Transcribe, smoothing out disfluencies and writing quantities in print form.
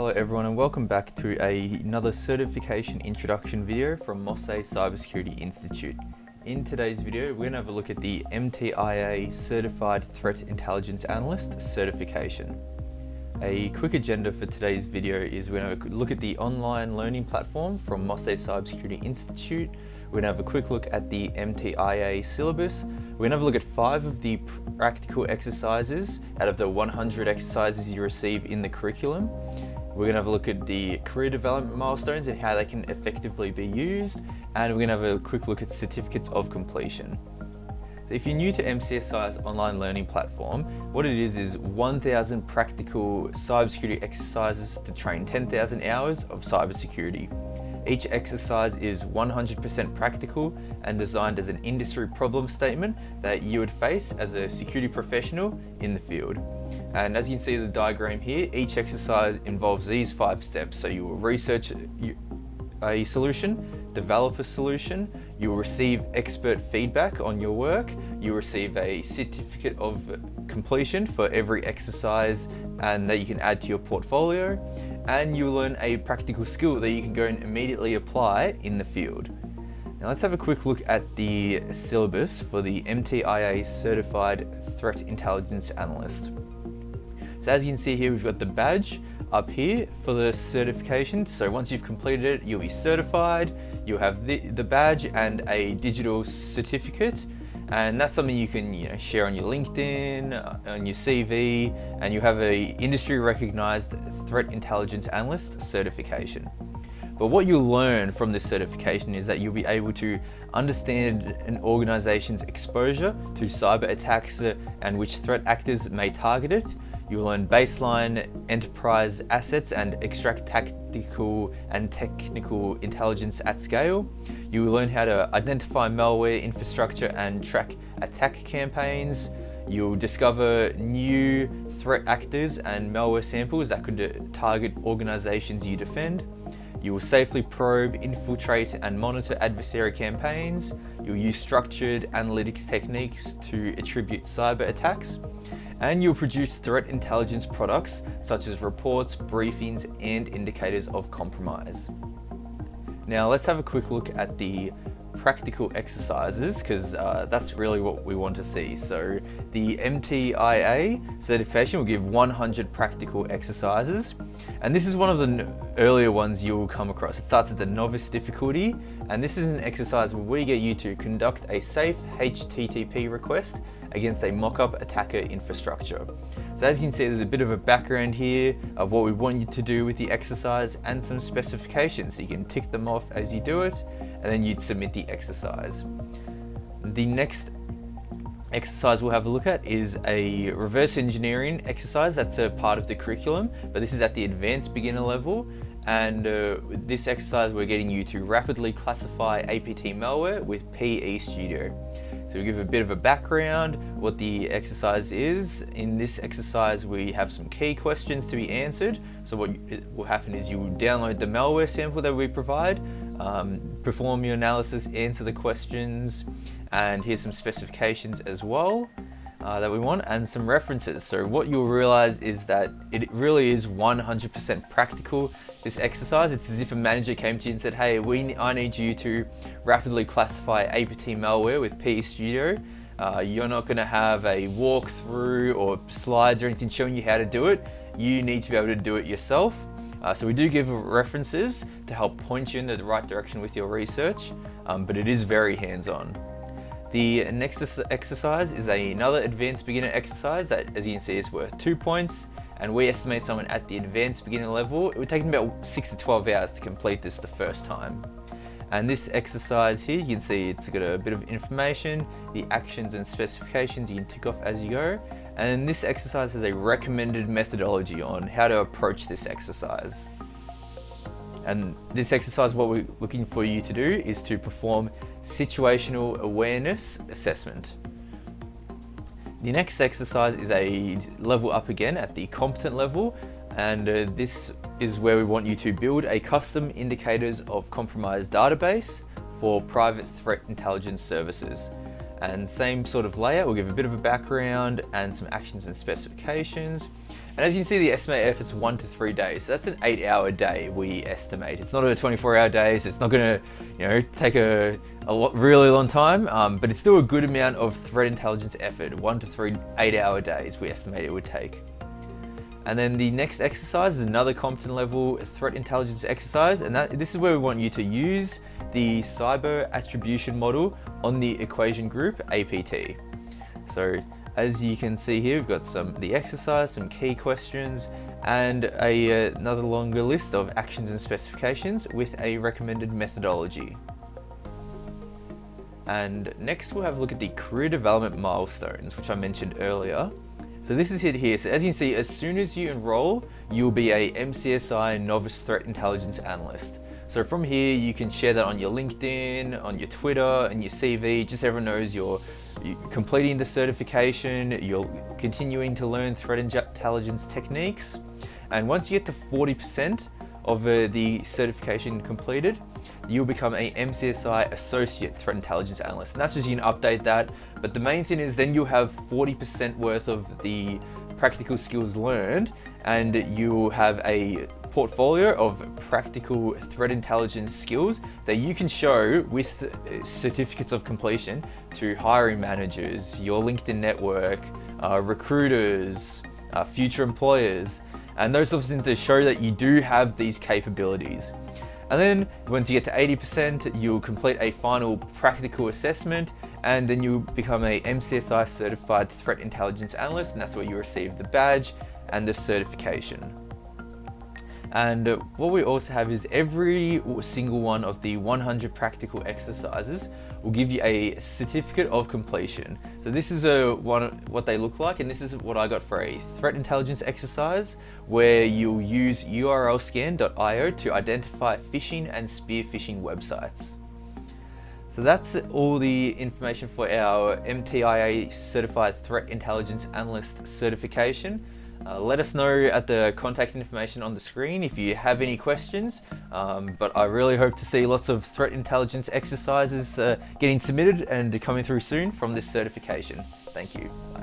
Hello everyone and welcome back to another certification introduction video from Mosse Cybersecurity Institute. In today's video, we're going to have a look at the MTIA Certified Threat Intelligence Analyst certification. A quick agenda for today's video is we're going to look at the online learning platform from Mosse Cybersecurity Institute. We're going to have a quick look at the MTIA syllabus. We're going to have a look at 5 of the practical exercises out of the 100 exercises you receive in the curriculum. We're going to have a look at the career development milestones and how they can effectively be used. And we're going to have a quick look at certificates of completion. So if you're new to MCSI's online learning platform, what it is 1,000 practical cybersecurity exercises to train 10,000 hours of cybersecurity. Each exercise is 100% practical and designed as an industry problem statement that you would face as a security professional in the field. And as you can see in the diagram here, each exercise involves these 5 steps. So you will research a solution, develop a solution, you will receive expert feedback on your work, you will receive a certificate of completion for every exercise and that you can add to your portfolio, and you'll learn a practical skill that you can go and immediately apply in the field. Now let's have a quick look at the syllabus for the MTIA Certified Threat Intelligence Analyst. So as you can see here, we've got the badge up here for the certification. So once you've completed it, you'll be certified. You'll have the badge and a digital certificate. And that's something you can share on your LinkedIn, on your CV, and you have a industry recognized threat intelligence analyst certification. But what you'll learn from this certification is that you'll be able to understand an organization's exposure to cyber attacks and which threat actors may target it. You'll learn baseline enterprise assets and extract tactical and technical intelligence at scale. You'll learn how to identify malware infrastructure and track attack campaigns. You'll discover new threat actors and malware samples that could target organizations you defend. You will safely probe, infiltrate, and monitor adversary campaigns. You'll use structured analytics techniques to attribute cyber attacks. And you'll produce threat intelligence products such as reports, briefings, and indicators of compromise. Now let's have a quick look at the practical exercises, because that's really what we want to see. So the MTIA certification will give 100 practical exercises, and this is one of the earlier ones you'll come across. It starts at the novice difficulty, and this is an exercise where we get you to conduct a safe HTTP request against a mock-up attacker infrastructure. So as you can see, there's a bit of a background here of what we want you to do with the exercise and some specifications. So you can tick them off as you do it, and then you'd submit the exercise. The next exercise we'll have a look at is a reverse engineering exercise that's a part of the curriculum, but this is at the advanced beginner level. And this exercise, we're getting you to rapidly classify APT malware with PE Studio. So we give a bit of a background, what the exercise is. In this exercise, we have some key questions to be answered. So what will happen is you will download the malware sample that we provide, perform your analysis, answer the questions, and here's some specifications as well that we want, and some references. So what you'll realize is that it really is 100% practical, this exercise. It's as if a manager came to you and said, hey, I need you to rapidly classify APT malware with PE Studio. You're not going to have a walkthrough or slides or anything showing you how to do it. You need to be able to do it yourself. So we do give references to help point you in the right direction with your research, but it is very hands-on. The next exercise is another advanced beginner exercise that, as you can see, is worth 2 points, and we estimate someone at the advanced beginner level, it would take them about 6 to 12 hours to complete this the first time. And this exercise here, you can see it's got a bit of information, the actions and specifications you can tick off as you go, and this exercise has a recommended methodology on how to approach this exercise. And this exercise, what we're looking for you to do is to perform situational awareness assessment. The next exercise is a level up again at the competent level, and this is where we want you to build a custom indicators of compromise database for private threat intelligence services. And same sort of layout, we'll give a bit of a background and some actions and specifications. And as you can see, the estimated effort's 1 to 3 days. So that's an 8-hour day we estimate. It's not a 24-hour day, so it's not gonna, take a really long time, but it's still a good amount of threat intelligence effort. 1 to 3 8-hour days we estimate it would take. And then the next exercise is another competent level threat intelligence exercise, and this is where we want you to use the cyber attribution model on the equation group APT. So as you can see here, we've got the exercise, some key questions, and another longer list of actions and specifications with a recommended methodology. And next we'll have a look at the career development milestones, which I mentioned earlier. So this is it here. So as you can see, as soon as you enroll, you'll be a MCSI Novice Threat Intelligence Analyst. So from here, you can share that on your LinkedIn, on your Twitter, and your CV. Just everyone knows you're completing the certification, you're continuing to learn threat intelligence techniques. And once you get to 40% of the certification completed, you'll become a MCSI Associate Threat Intelligence Analyst. And that's just, you can update that. But the main thing is then you'll have 40% worth of the practical skills learned, and you'll have a portfolio of practical threat intelligence skills that you can show with certificates of completion to hiring managers, your LinkedIn network, recruiters, future employers, and those sorts of things to show that you do have these capabilities. And then once you get to 80%, you'll complete a final practical assessment, and then you'll become a MCSI Certified Threat Intelligence Analyst, and that's where you receive the badge and the certification. And what we also have is every single one of the 100 practical exercises will give you a certificate of completion. So this is what they look like, and this is what I got for a threat intelligence exercise, where you'll use urlscan.io to identify phishing and spear phishing websites. So that's all the information for our MTIA Certified Threat Intelligence Analyst certification. Let us know at the contact information on the screen if you have any questions, but I really hope to see lots of threat intelligence exercises getting submitted and coming through soon from this certification. Thank you. Bye.